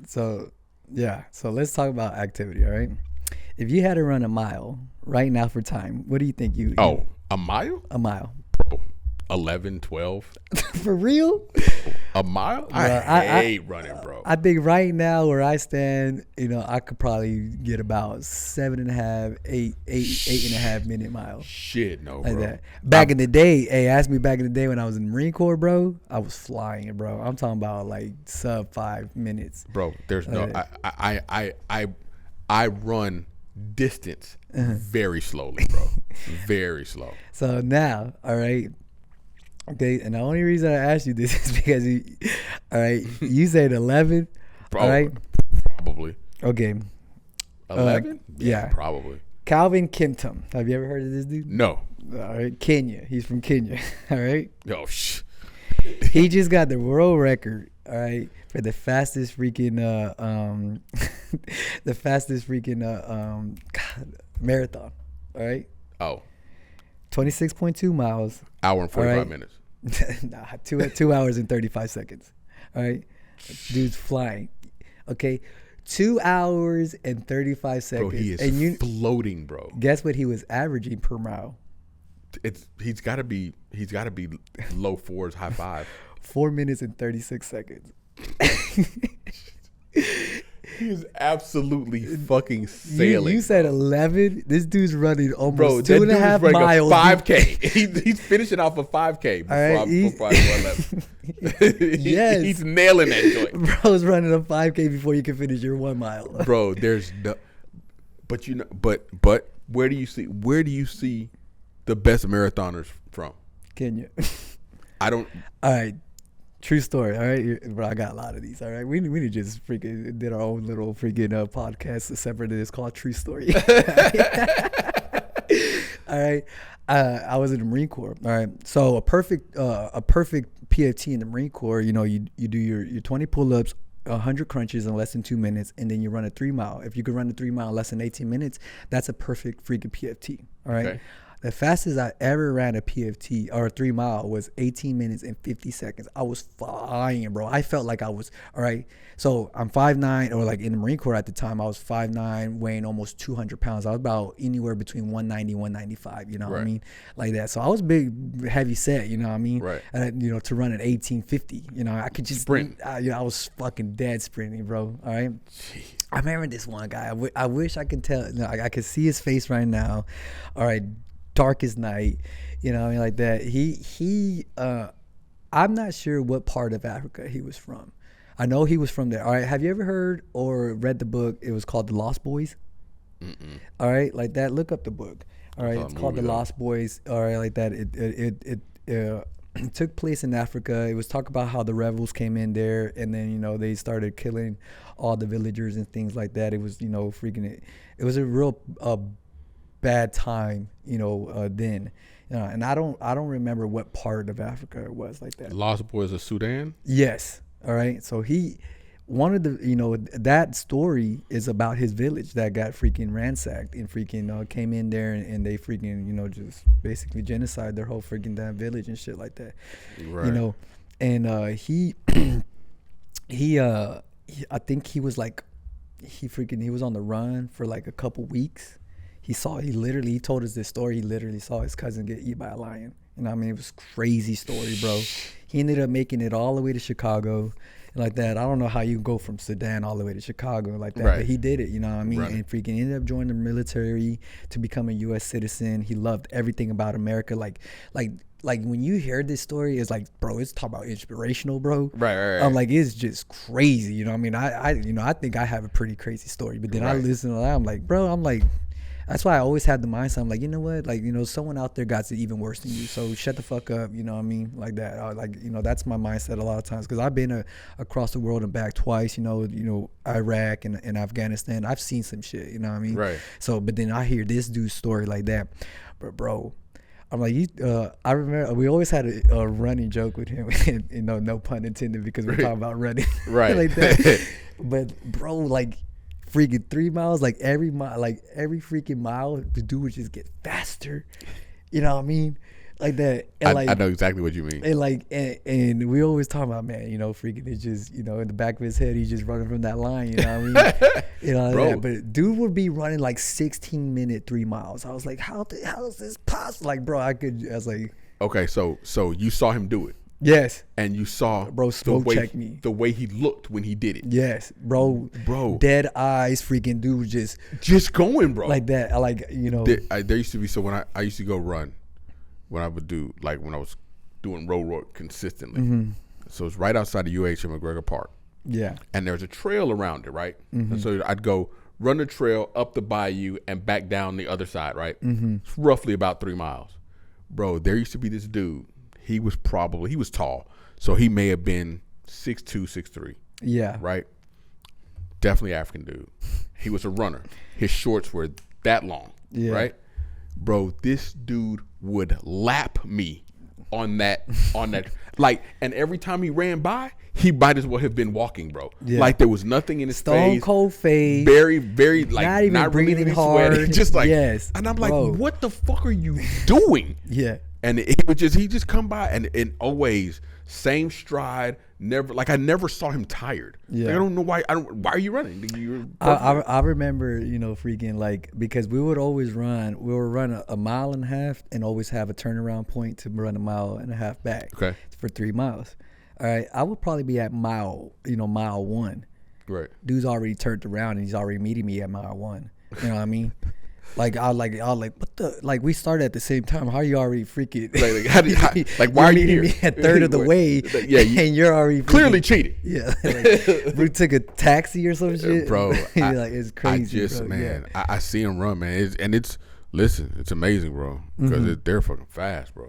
So so let's talk about activity. All right. If you had to run a mile right now for time, what do you think Oh, a mile? a mile? Bro, 11, 12. For real? A mile? Bro, I hate running, bro. I think right now where I stand, I could probably get about 7.5, 8.5 minute mile. Shit, no, Like bro. that. Back in the day, ask me back in the day when I was in the Marine Corps, bro, I was flying it, bro. I'm talking about like sub 5 minutes. Bro, there's no. I run distance very slowly, bro. Very slow. So now, all right. Okay, and the only reason I asked you this is because all right, you said 11, Bro, all right? probably. Okay. 11? Yeah. Probably. Kelvin Kiptum. Have you ever heard of this dude? No. All right, Kenya. He's from Kenya. All right. Yo, He just got the world record. All right, for the fastest freaking marathon. All right. Oh. 26.2 miles. Hour and 45 right. minutes. Nah, 2 hours and 35 seconds. All right. Dude's flying. Okay. 2 hours and 35 seconds. Bro, he is floating, bro. Guess what he was averaging per mile? He's gotta be low fours, high five. 4 minutes and 36 seconds. He is absolutely fucking sailing. You said 11. This dude's running almost Bro, 2.5 miles. 5K. He's finishing off a 5K before I go 11. Yes. He's nailing that joint. Bro's running a 5K before you can finish your 1 mile. Bro, there's no, but where do you see the best marathoners from? Kenya. I don't. All right. True story. All right. Bro, I got a lot of these. All right. We need to just freaking did our own little freaking podcast separate of this called True Story. All right. I was in the Marine Corps. All right. So a perfect PFT in the Marine Corps, you do your 20 pull-ups, 100 crunches in less than 2 minutes, and then you run a 3 mile. If you could run a 3 mile in less than 18 minutes, that's a perfect freaking PFT. All right. Okay. The fastest I ever ran a PFT or a 3 mile was 18 minutes and 50 seconds. I was flying, bro. I felt like I was, all right. So I'm 5'9", or like in the Marine Corps at the time, I was 5'9", weighing almost 200 pounds. I was about anywhere between 190, 195, you know what I mean? Like that. So I was big, heavy set, you know what I mean? Right. And, to run at 1850, I could just sprint. I was fucking dead sprinting, bro. All right. Jeez. I remember this one guy. I wish I could tell. I could see his face right now. All right. Darkest night, like that. He I'm not sure what part of Africa he was from. I know he was from there. All right, have you ever heard or read the book? It was called The Lost Boys. Mm-mm. All right, like that. Look up the book. All right, it's called The Lost Boys. All right, like that. It took place in Africa. It was talk about how the rebels came in there, and then they started killing all the villagers and things like that. It was freaking it. It was a real bad time, then, and I don't remember what part of Africa it was like that. Lost Boys of Sudan. Yes. All right. So he wanted to, that story is about his village that got freaking ransacked and freaking came in there and they freaking just basically genocide their whole freaking damn village and shit like that. Right. And he I think he was like he was on the run for like a couple weeks. He told us this story. He literally saw his cousin get eaten by a lion. It was crazy story, bro. He ended up making it all the way to Chicago and like that. I don't know how you go from Sudan all the way to Chicago like that, but he did it, Right. And freaking ended up joining the military to become a U.S. citizen. He loved everything about America. Like when you hear this story, it's like, bro, it's talking about inspirational, bro. Right. I'm like, it's just crazy. I think I have a pretty crazy story, but then I listen to that. I'm like, bro, that's why I always had the mindset. I'm like, you know what? Like, someone out there got it even worse than you. So shut the fuck up. You know what I mean? Like that. That's my mindset a lot of times. Because I've been across the world and back twice, Iraq and Afghanistan. I've seen some shit, you know what I mean? Right. So, but then I hear this dude's story like that. But, bro, I'm like, I remember we always had a running joke with him. And, no pun intended because we're talking about running. Right. like that. But, bro, like, freaking 3 miles, like every freaking mile, the dude would just get faster. You know what I mean? like that. And like, I know exactly what you mean. And like, and we always talk about, man, you know, freaking, it's just, you know, in the back of his head, he's just running from that line, you know what I mean? You know, Bro. that. But dude would be running like 16-minute 3 miles. I was like, how is this possible? Like, bro, I was like, okay, so you saw him do it. yes. And you saw Bro, smoke check me. The way he looked when he did it. Yes, bro. Dead eyes, freaking dude, Just going, bro. like that. I like, you know. There used to be, so when I used to go run, when I would do, like when I was doing road work consistently. Mm-hmm. So it's right outside of UH in McGregor Park. Yeah. And there's a trail around it, right? Mm-hmm. And so I'd go run the trail up the bayou and back down the other side, right? Mm-hmm. It's roughly about 3 miles. Bro, there used to be this dude. He was tall. So he may have been 6'2", 6'3". Yeah. Right? Definitely African dude. He was a runner. His shorts were that long. Yeah. Right? Bro, this dude would lap me on that like, and every time he ran by, he might as well have been walking, bro. Yeah. Like there was nothing in his face. Stone cold face. Very, very like not even breathing really hard. Sweaty, just like, yes. And I'm like, bro. What the fuck are you doing? Yeah. And he just come by and always same stride, never, like I never saw him tired. Yeah. Like, I don't know why are you running? I remember, you know, freaking like, because we would run a mile and a half and always have a turnaround point to run a mile and a half back. Okay. For 3 miles. All right. I would probably be at mile 1. Right. Dude's already turned around and he's already meeting me at mile 1. You know what I mean? Like I was like, what the? Like we started at the same time. How are you already freaking? Like why are you here? Me at third of the way, yeah, and you're already clearly cheating. Yeah, like, we took a taxi or some shit, bro. Like it's crazy. Man, I see him run, man, it's amazing, bro, because they're fucking fast, bro.